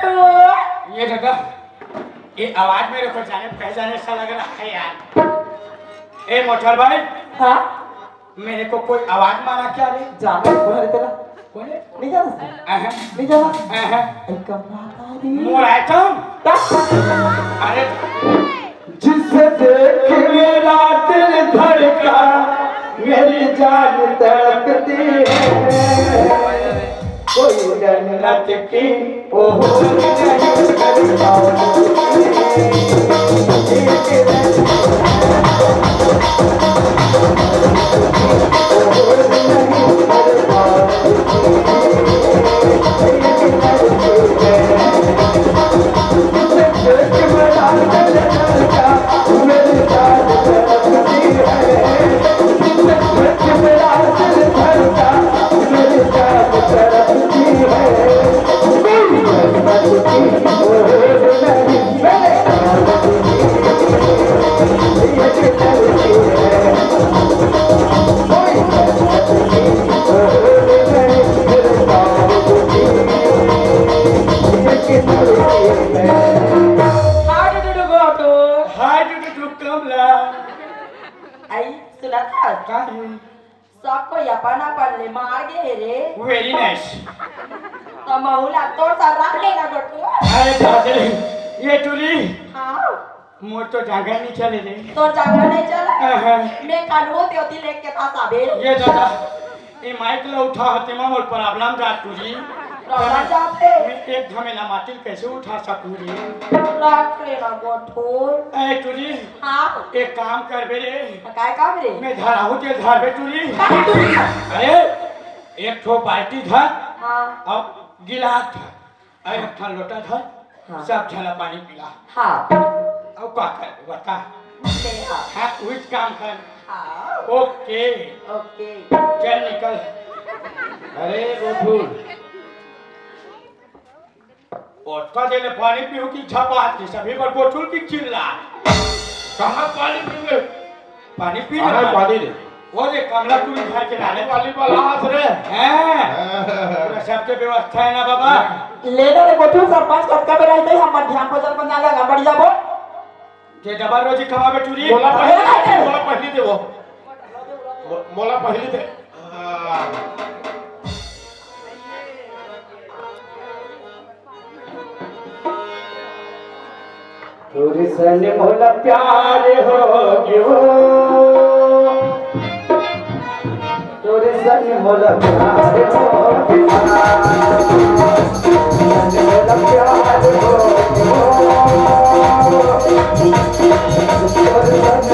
ये दादा, ये आवाज मेरे को जाने पहचाने सा लग रहा है यार। ए मोटर भाई, हाँ मेरे को कोई आवाज मारा क्या रे? जाने कौन है तेरा? कौन है? नहीं जाना नहीं जाना मोर आइटम। अरे जिसे देख मेरा दिल धड़का मेरी जान तड़पती है कोई जन्नत की ओह नहीं कर सबको यपाना पड़ले मार गए रे। Very nice. तो बहुला तो सारा लेगा गोटू। अरे दादे, ये टूली। हाँ। मोर तो जागा नहीं चले रे। तो जागा नहीं चला? मैं कानून ते होती लेके था साबे। ये दादा, ये माइक ला उठा हते मां मोर प्रॉब्लम जा टूली। प्रॉब्लम जाते। मैं एक झमेला माटी कैसे उठा सकूं रे? रख लेना गोठोर। ए टूली। हाँ। एक काम कर बे रे। काय काम रे? मैं धराहू के धर बे टूली। अरे एक ठो बाल्टी धर। हाँ। अब गिलास धर। अरे एक ठो लोटा धर। हाँ। सब झला पानी पिला। हाँ। अब क्या कर बता? हाँ उस काम कर। हाँ। ओके। ओके। चल निकल। अरे गोठूल, ओटका देने पानी पीऊ की झपात की सभी पर गोठूल की चिल्ला। कहाँ पानी पीवे? पानी पी ले। पानी दे। वो दे कमला तू घर के डाले वाली वाला हाथ रे। हैं? पूरा सबके व्यवस्था है ना बाबा? लेना रे गोठू सरपंच कब का रहते हैं हम मध्याह्न भोजन को ना लगा बढ़िया वो। जे डबल रोजी खवा बे टूरी। मोला पहली दे वो। मोला पहली दे। तोरे सन मोला प्यार हो गयो तोरे सन मोला प्यार हो गयो मोला प्यार हो गयो तोरे सन मोला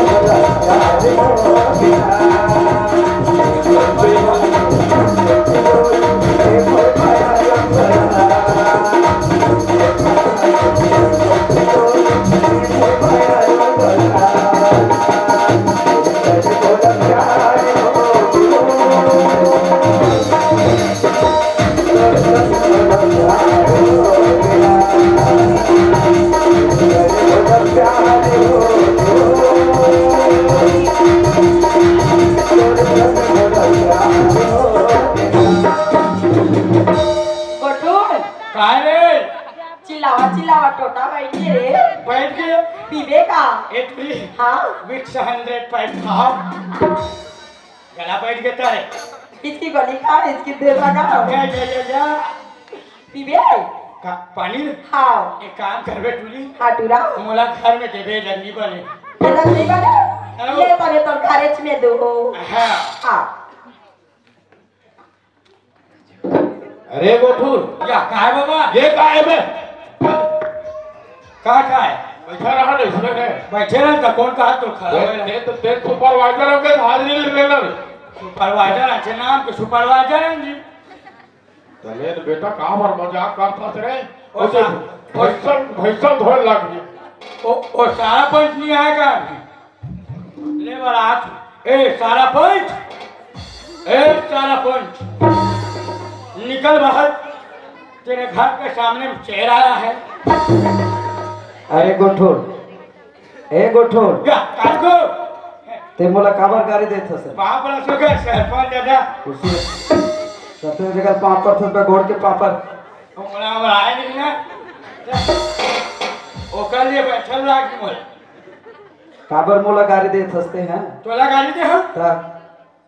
प्यार हो चिल्लावा टोटा बैठी रे। बैठ के पीबे का? एक भी। हाँ। विक्स 100 पैक खाओ। गला बैठ के तारे। इसकी गोली खा इसकी देर लगा। जा। पीबे? का पानी? हाँ। एक काम कर बे टूली। हाँ टूरा। मोला घर में देबे रंगी बने। ये रंगी बने? ये तने तो घरेच में दो। हाँ। हाँ। अरे गोठूल। या काय बाबा? ये काय बे? का काय? बैठा रहा नहीं सुने ने। बैठे रह तो कौन कहा तो खड़ा है? ने तो ते सुपरवाइजर के हाजिरी ले लेना। सुपरवाइजर अच्छे नाम के सुपरवाइजर हैं जी। तले बेटा कहाँ पर मजाक करता थे रे? ओसे भैसन धोल लग गई। ओ सारा पंच नहीं आएगा ले बारात। ए सारा पंच निकल बाहर। तेरे घर के सामने चेहरा आया है। अरे गोठोल क्या काको ते मोला काबर गाड़ी देत हस बाप रा सो गए सरपंच दादा कुछ सते जगह पापड़ थे पे गोड़ के पापड़ हमरा आए नहीं ना मोल काबर मोला गाड़ी देत हंसते हैं तोला गाली दे हम ता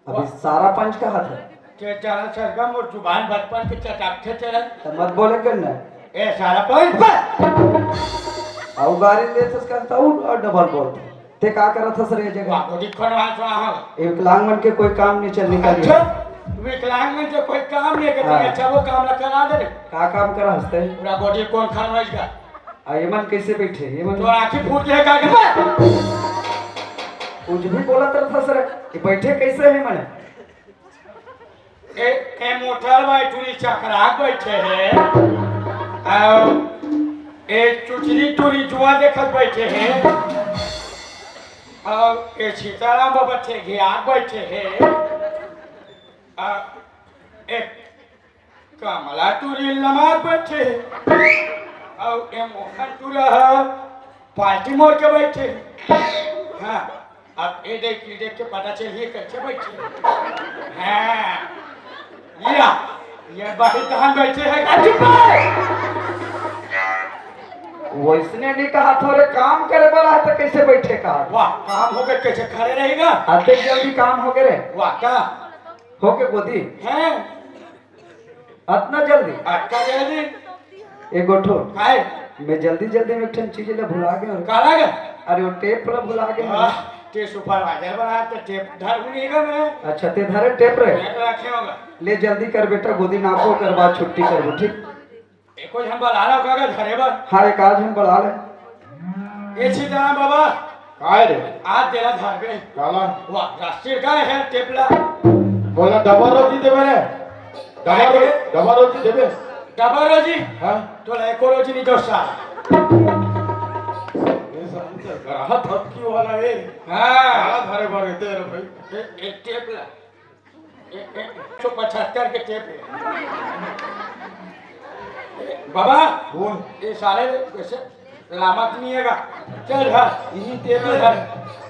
अभी सारा पंच का हाथ है ते चारा सरगम और जुबान बचपन के चटाके तेरा तो मत बोले करना ए सारा पंच और गाड़ी देत हंस का और डबल बोलते ते का करत हंस रे जगह वाह गोदी खनवा तो आ एक लांगमन के कोई काम नहीं चल निकल अच्छा विकलांग में तो कोई काम नहीं करते हाँ। अच्छा वो काम ना करा दे का काम कर हंसते पूरा गोदी कौन खनवाएगा येमन कैसे बैठे येमन तो आंखें फूट के का कर कुछ भी बोला तरफ हंस रे ये बैठे कैसे है मने ए मोटर भाई टूरी चकरा बैठे है ए चुचरी टूरी जुआ देखत बैठे है और ए सीताराम बाबा थे घिया बैठे है एक कमला टूरी लमा बैठे और ए मोहन टूरा पार्टी मोड़ के बैठे हाँ अब ये देख के पता चलिए कैसे बैठे हाँ ये बाहर कहाँ बैठे हैं वैसने नहीं कहा थोड़े काम करे वाला है तो कैसे बैठे कहा वाह काम हो गए कैसे खड़े रहेगा आते जल्दी काम हो गए रे वाह का हो के गोदी है इतना जल्दी अटका जल्दी एक गोठो काय मैं जल्दी जल्दी में एक ठन चीज ले भुला गया काला गया अरे वो टेप पर भुला गया ते सुपरवाइजर बना तो टेप धर बुनीगा मैं अच्छा ते धरे टेप रे मैं तो रखे होगा ले जल्दी कर बेटा गोदी नापो कर बाद छुट्टी कर दो ठीक एको हम बला रहा कागज धरे बर हाँ एक आज हम बढ़ा ले ए सीताराम बाबा काय रे आज देला धर गए काला वाह राष्ट्रीय काय है टेपला बोला डबल रोटी देबे रे डबल रोटी देबे डबल रोजी हां तो एको रोजी नहीं दोसा ये सब ग्राहक थकी वाला है हाँ काला धरे बारे तेरे भाई एक टेपला 175 के टेप है बाबा बोल ये सारे वैसे लामत नहीं हैगा चल धर यही टेबल है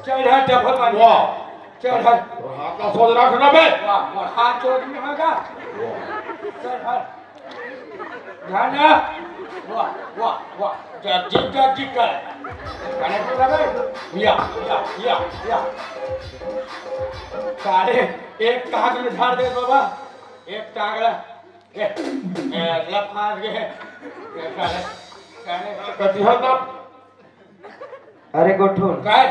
चल धर डबल पानी वाह चल धर और हाथ का सोच रखना बे वाह और हाथ जोड़ नहीं होगा चल धर ध्यान ना वाह वाह वाह जल्दी कर खाने को लगे या सारे एक टांग में झाड़ दे बाबा एक टांग लफास गए कतिहा ना अरे गोठो काय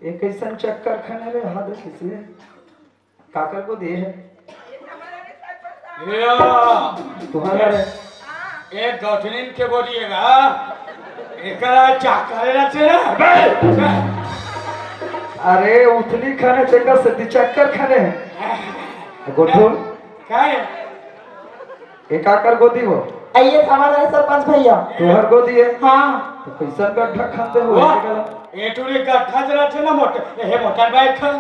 एक ऐसा चक्कर खाने रे हाथ किसने काकर को दिए है तुम्हारा रे एक गौठनिन के बोलिएगा एकरा चाकर रचे ना अरे उथली खाने चक्कर से चक्कर खाने गोठो काय एक आकर गोदी हो आइए हमारे सरपंच भैया तुहर गोदी है हाँ तो कैसा गड्ढा खाते हो ये टूरी गड्ढा जरा थे ना मोटर ये मोटर बाइक था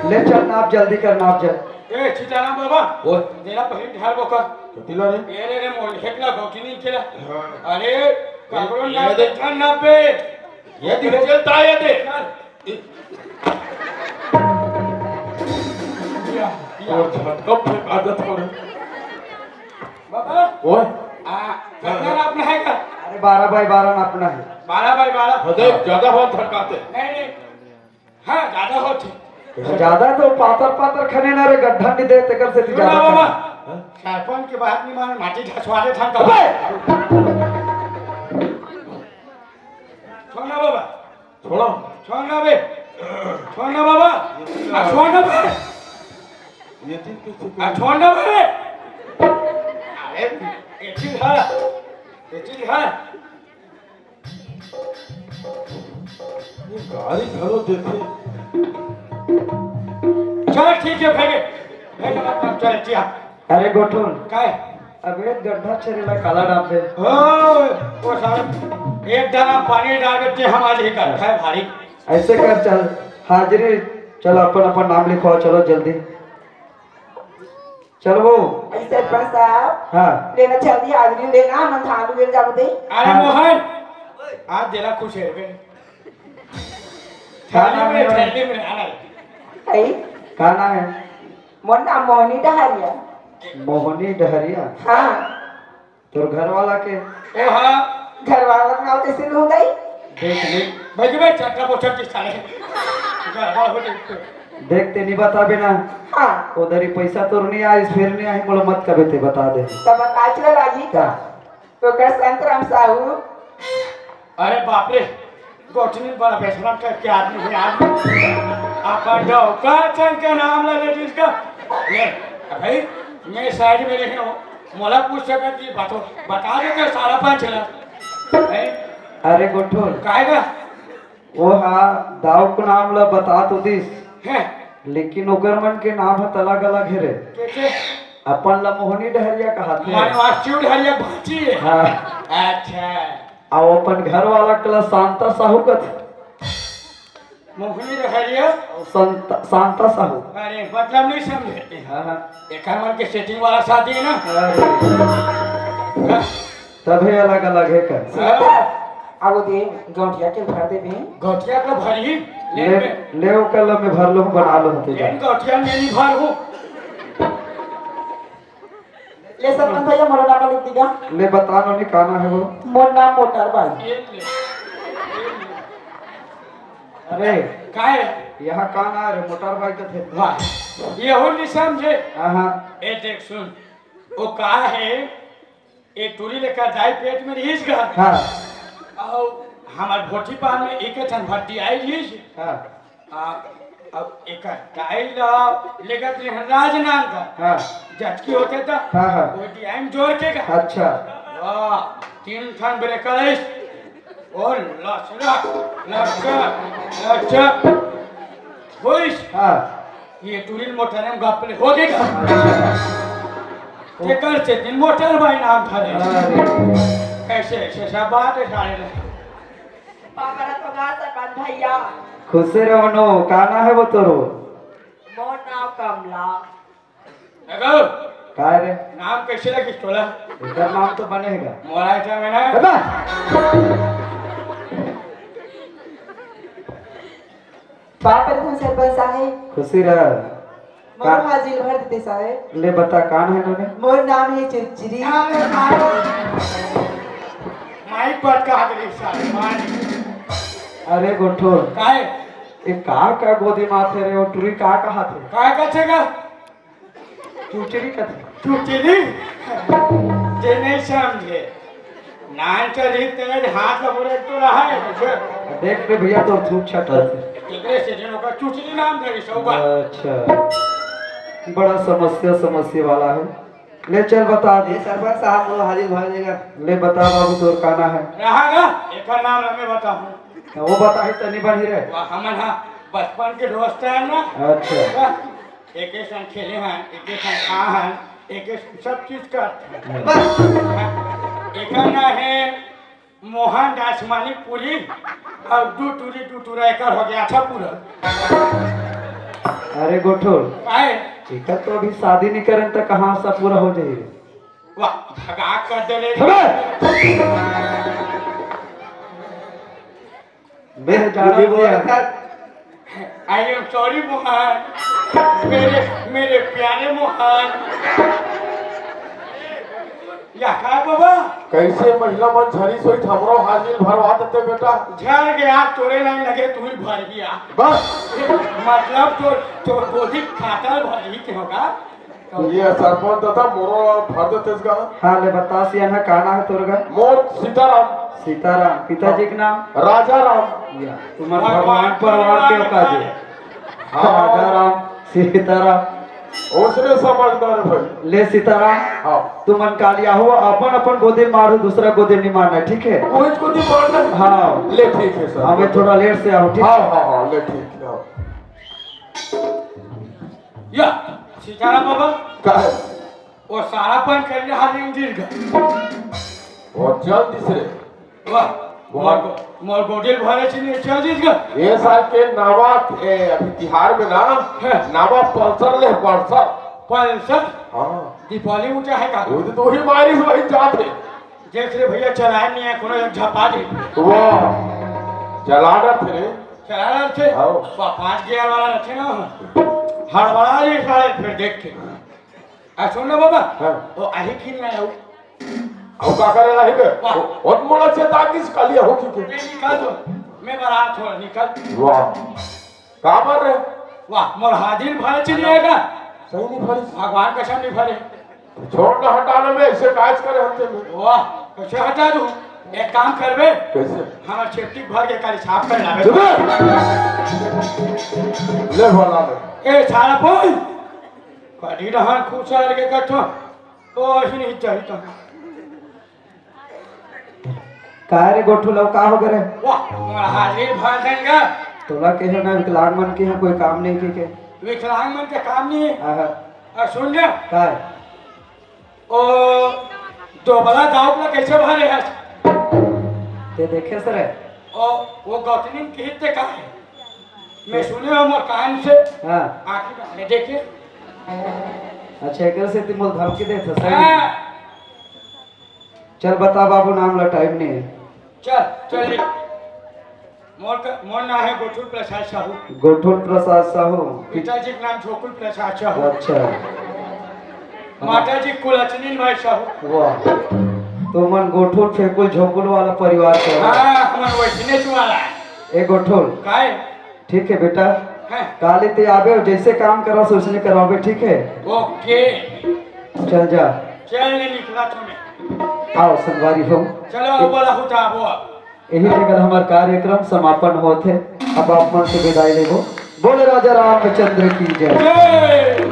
ले चल नाप जल्दी कर नाप जा ए सीताराम बाबा ओ तेरा पहले ढाल बोका कतिला रे ये रे मोल हेकला गौठनी केला अरे काकरो ये ना दे। देखा ना पे ये दिन चलता है दे और कब तक आदत हो रही बाबा ओए कितना नापना है का अरे 12x12 नापना है 12x12 हदे ज्यादा बहुत थकाते नहीं हाँ ज्यादा होती ज्यादा तो पातर पातर खाने ना रे गड्ढा नहीं दे तेकर से सुना ज्यादा बाबा खाने। सरपंच की बात नहीं मान माटी ढसवा दे था कब छोड़ना बाबा छोड़ो छोड़ना बे छोड़ना बाबा छोड़ना बे ये चीज किसी छोड़ना बे अरे ये चीज है ये गाड़ी घरों देखे चल ठीक है भेगे भेगे मतलब चल चिया अरे गोठून काय अबे गड्ढा चरेला काला डाल दे वो सारे एक दाना पानी डाल के हम आज ही कर है भारी ऐसे कर चल हाजिरी चलो अपन अपन नाम लिखवाओ चलो जल्दी चलो वो सरपंच साहब हाँ लेना जल्दी हाजिरी लेना मन थालू वेल जाबो दे अरे मोहन आज देला खुश है बे थैली में आना है का नाम है मोर नाम मोहनी डहरिया मोहनी डहरिया हाँ तोर घर वाला के ओ हाँ घर वाला का नाम कैसे हो गई देख ले भाई भाई चट्टा पोछा किस साले गड़बड़ हो गई देखते नहीं बता बिना हाँ उधर ही पैसा तो नहीं आई फिर नहीं आई बोलो मत कभी ते बता दे तब काचला लागी का तो कर संतराम साहू अरे बाप रे गोठनी बड़ा बेशरम करके आदमी है आदमी अपन जाओ का चंग के नाम ले ले जिसका ले भाई मैं साइड में रही हूँ मोला पूछ सका कि बता दे के सारा पाँच चला भाई अरे गोठोल काहेगा वो हाँ दाव को नाम ला बता तो दिस है लेकिन ओकर मन के नाम है अलग अलग है रे कैसे अपन ला मोहनी डहरिया कहते हैं मनवास्टियों हरिया भाची है हाँ अच्छा और अपन घर वाला कला शांता साहू कथ मोहनी हरिया शांता साहू अरे मतलब नहीं समझे हाँ हाँ एक मन के सेटिंग वाला शादी है ना अरे, तभी अलग अलग है कर अब दे गौठिया के भर दे भी गौठिया का भरी ले ओ कल में भर लो बना लो ते जा गौठिया में नहीं भर हूँ ले सब मन भैया मोर नाम लिख दीगा ले बता लो नहीं काना है वो मोर नाम मोटर भाई अरे काहे यहाँ काना रे मोटर बाइक थे वाह ये हो नहीं समझे हाँ ए देख सुन वो कहा है एक टूरी लेकर जाए पेट में रहीस का हाँ और हमार भोटी पान में एक ठन भट्टी आई रहीस हाँ अब एक टाइल लेकर राज नाम का हाँ झटकी होते था हाँ हाँ वो डिजाइन जोड़ के का अच्छा वाह 3 ठन ब्रेकर है और लचक लचक लचक होइस हाँ ये टूरिल मोटर में गप्पले हो गएगा केकर से दिन मोटर भाई नाम था अरे कैसे ऐसे सब बात है सारे पापा तो गा सकत भैया खुश रहो काना है वो तोरो मोर नाम कमला देखो काय रे नाम कैसे लगी तोला इधर नाम तो बनेगा मोरा था मैंने बाबा पापा तुम सरपंच साहब खुशी रह मोर हाजिर भर देते साहब ले बता कान है ना मोर नाम है चिरचिरी माइक पर कहा गई सारे मान अरे गोठोल काहे एक का गोदी माथे रे वो टुरी का कहा थे काय कछेगा चूचरी का थे चुटली जे नहीं समझे नान चली तेज हाथ लगोरे तो रहा है देख रे भैया तो छूट छट एकरे से जनो का चुटली नाम धरी सौगा अच्छा बड़ा समस्या वाला है ले चल बता दे सरपंच साहब वो हाजिर भर देगा ले बता बाबू तोर काना है रहागा एकर नाम हमें बताऊं वो बता ही तनी बनी रे वह हमन हा बचपन के दोस्त है ना अच्छा एक एक संग खेले हैं एक एक संग खा हैं एक एक सब चीज करते एक ना है मोहन दास मानिकपुरी और दू टूरा एकर हो गया था पूरा अरे गोठोल काहे ठीक है तो अभी शादी नहीं करें तो कहाँ सब पूरा हो जाएगा वाह भगा कर दे ले मेरे जाना आई एम सॉरी मोहन मेरे प्यारे मोहन या का बाबा कैसे महिला मन झरी सोई हमरो हाजिर भरवा देते बेटा झड़ गया तोरे नहीं लगे तू ही भर गया बस मतलब तो गोदी खाता भर ही के होगा ये सरपंच दादा मोरो भर देते इसका हाँ ले बता सियाना काना है तोर का मोर सीताराम सीताराम पिताजी के नाम राजा राम या तुम्हारे भगवान परवार के का दे राजा राम सीताराम उसने समझदार भाई ले सीताराम हाँ तुम मन कालिया हो अपन अपन गोदे मारो दूसरा गोदे नहीं मारना ठीक है वो इसको नहीं मारना हाँ ले ठीक है सर हमें थोड़ा लेट से आओ ठीक हाँ है हाँ हाँ ले ठीक है आओ। या सीताराम बाबा का है वो सारा पन कर रहा है इंदिर का और चल दिसरे वाह मोर गोदिल भरे छी चल दिस का ये साल के नावा अभी तिहार में ना नावा पल्सर ले पल्सर पल्सर हाँ दीपावली ऊंचा है का वो ही मारी वही जाते देख रे भैया चलाए नहीं है कोनो एक झपा दे वाह चलाना थे चला रहे थे आओ। 5 गियर वाला रखे ना हड़बड़ा ये सारे फिर देख के सुन ना बाबा हाँ। वो आही की नहीं आया अब का करे रही बे और मोला चेता किस कलिया हो की ये निकाल दो मैं बारात हो निकल वाह का बर रे वाह मोर हाजिर भरे चलिएगा सही नहीं भरी भगवान कसम नहीं भरे छोड़ ना हटाने में ऐसे काज करे हफ्ते में वाह कैसे हटा दूं एक काम करबे कैसे हमार सेफ्टी भर के काली साफ कर लावे ले वाला ले ए सारा बोल कड़ी रहन खुशाल के कठो ओ ही नहीं चाहिए तो का रे गोठू लव का हो गरे वाह मोर हाजिर भर देंगे तोला के है ना विकलांग मन के है कोई काम नहीं के विकलांग मन के काम नहीं है आहा और सुन ले का है? ओ तो बड़ा दाव का कैसे भरे है ते देखे सर ओ वो गौतमी के हित का है मैं सुने हो मोर कान से हां आंखें में देखे अच्छा एक से तुम धमकी दे था सही हाँ, चल बता बाबू नाम ला टाइम नहीं है चल चल ले मोर ना है गोठुल प्रसाद साहू गोठुल प्रसाद साहू पिताजी का नाम छोकुल प्रसाद साहू अच्छा माता जी कुलचनी भाई साहू वाह तो मन गोठुल फेकुल झोकुल वाला परिवार से है। हाँ हमारे वैष्णो वाला है ए गोठुल काय ठीक है बेटा है काले ते आवे और जैसे काम करा सो उसने करवावे ठीक है ओके चल जा चल ले निकला तुम्हें आओ संगवारी हो चलो अब बोला होता वो यही जगह हमारा कार्यक्रम समापन होते अब आप मन से विदाई लेबो बोले राजा रामचंद्र की जय जय